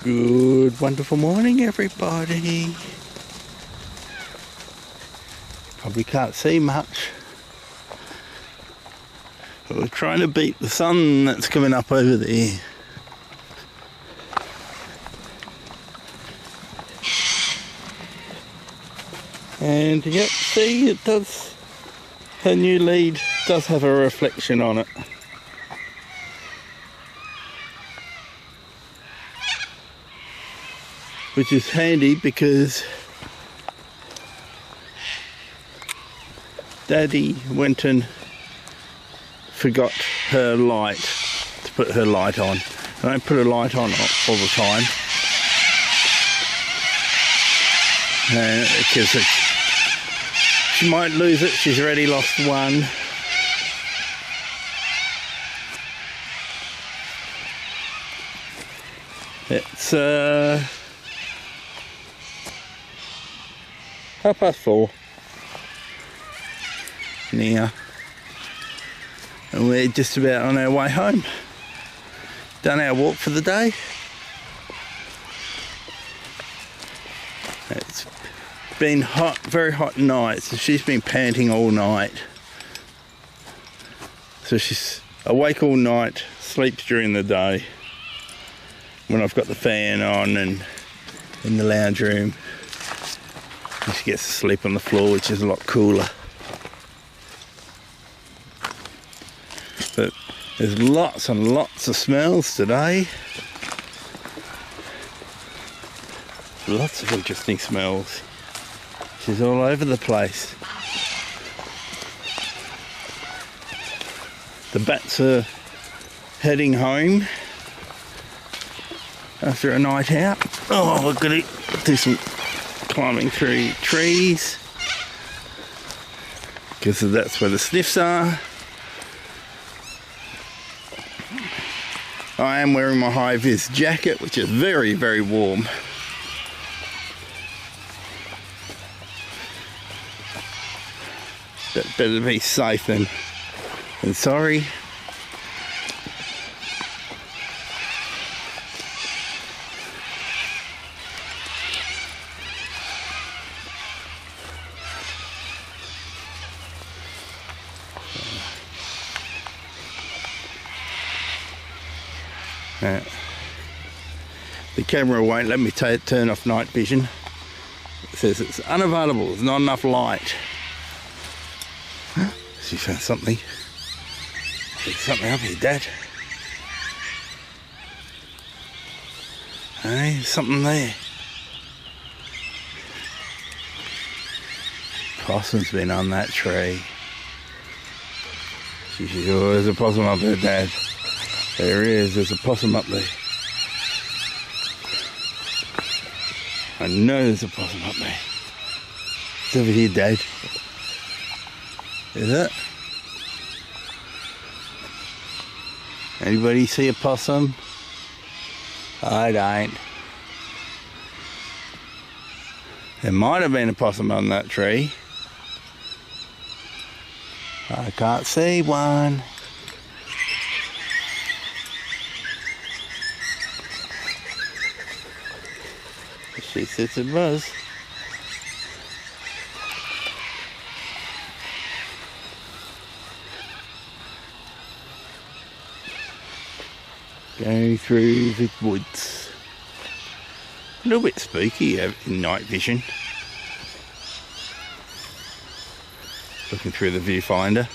Good, wonderful morning, everybody. Probably can't see much. But we're trying to beat the sun that's coming up over there. And yep, see, it does. Her new lead does have a reflection on it. Which is handy because Daddy went and forgot her light, to put her light on. I don't put her light on all the time. Because she might lose it. She's already lost one. It's 4:30 now, and we're just about on our way home. Done our walk for the day. It's been hot, very hot night, so she's been panting all night. So she's awake all night, sleeps during the day when I've got the fan on and in the lounge room. And she gets to sleep on the floor, which is a lot cooler. But there's lots and lots of smells today. Lots of interesting smells. She's all over the place. The bats are heading home after a night out. Oh, we're gonna do some climbing through trees because that's where the sniffs are. I am wearing my high-vis jacket, which is very, very warm. But better be safe than sorry. The camera won't let me turn off night vision. It says it's unavailable, there's not enough light. She found something. There's something up here, Dad. Hey, there's something there. Possum's been on that tree. She says, oh, there's a possum up there, Dad. There is, there's a possum up there. I know there's a possum up there. It's over here, Dad. Is it? Anybody see a possum? I don't. There might have been a possum on that tree. I can't see one. She says it was. Going through the woods. A little bit spooky in night vision. Looking through the viewfinder.